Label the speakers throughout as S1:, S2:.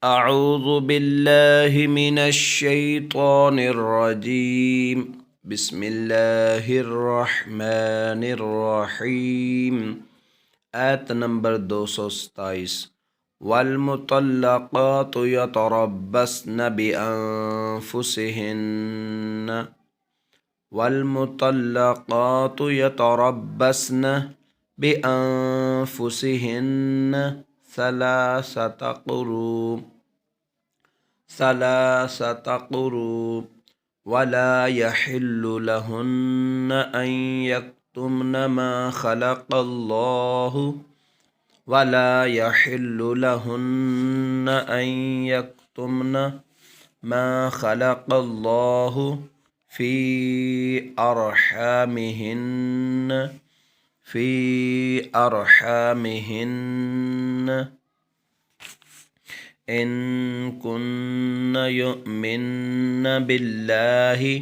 S1: أعوذ بالله من الشيطان الرجيم بسم الله الرحمن الرحيم आयत नंबर 227 वल्मुतल्लक़ात यतरब्बस्न बिअन्फुसिहिन्न वल्मुतल्लक़ात यतरब्बस्न बिअन्फुसिहिन्न सलासत क़ुरू वला यहिल्लु लहुन्न अन यक्तुमन मा खलक़ल्लाहु वला यहिल्लु लहुन्न अन यक्तुमन मा खलक़ल्लाहु फ़ी अरहामिहिन्न इन कुन्न युमिन्न बिल्लाहि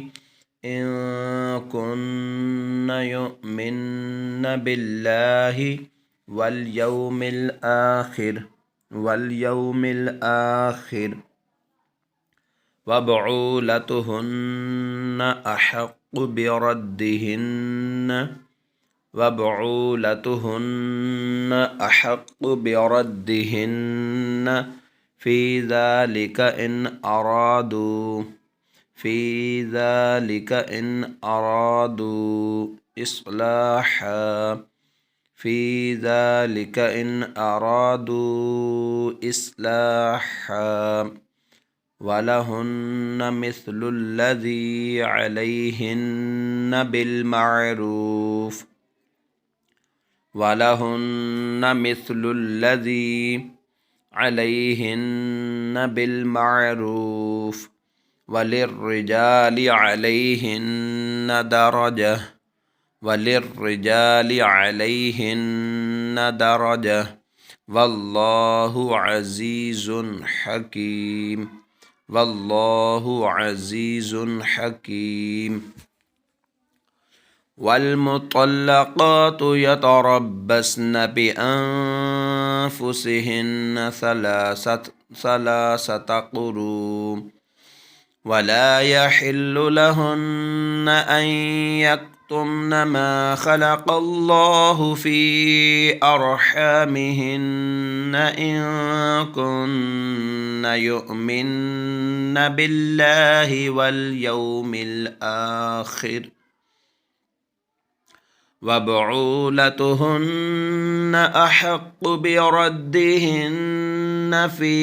S1: वल यौमिल आखिर वबऊलतुहुन्न अहक्कु बिरद्दिहिन्न फ़ी ज़ालिका इन अरादू इस्लाहा वलहुन्न मिस्लुल्लज़ी अलैहिन्न बिलमारूफ वलिर्रिजालि अलैहिन्न दरजह वल्लाहु अज़ीज़ुन हकीम वल्मुतल्लक़ातु यतरब्बस्न बिअन्फुसिहिन्न सलासत क़ुरू वला यहिल्लु लहुन्न अन यक्तुमन मा खलक़ल्लाहु फ़ी अरहामिहिन्न इन कुन्न युमिन्न बिल्लाहि वल यौमिल आखिर वबऊलतुहुन्न अहक्कु बिरद्दिहिन्न फ़ी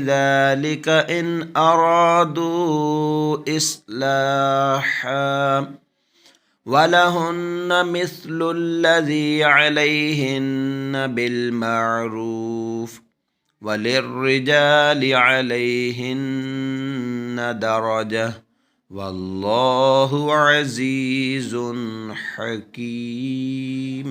S1: ज़ालिका इन अरादू इस्लाहा वलहुन्न मिस्लुल्लज़ी अलैहिन्न बिलमारूफ वलिर्रिजालि अलैहिन्न दरजह वल्लाहु अज़ीज़ुन हकीम।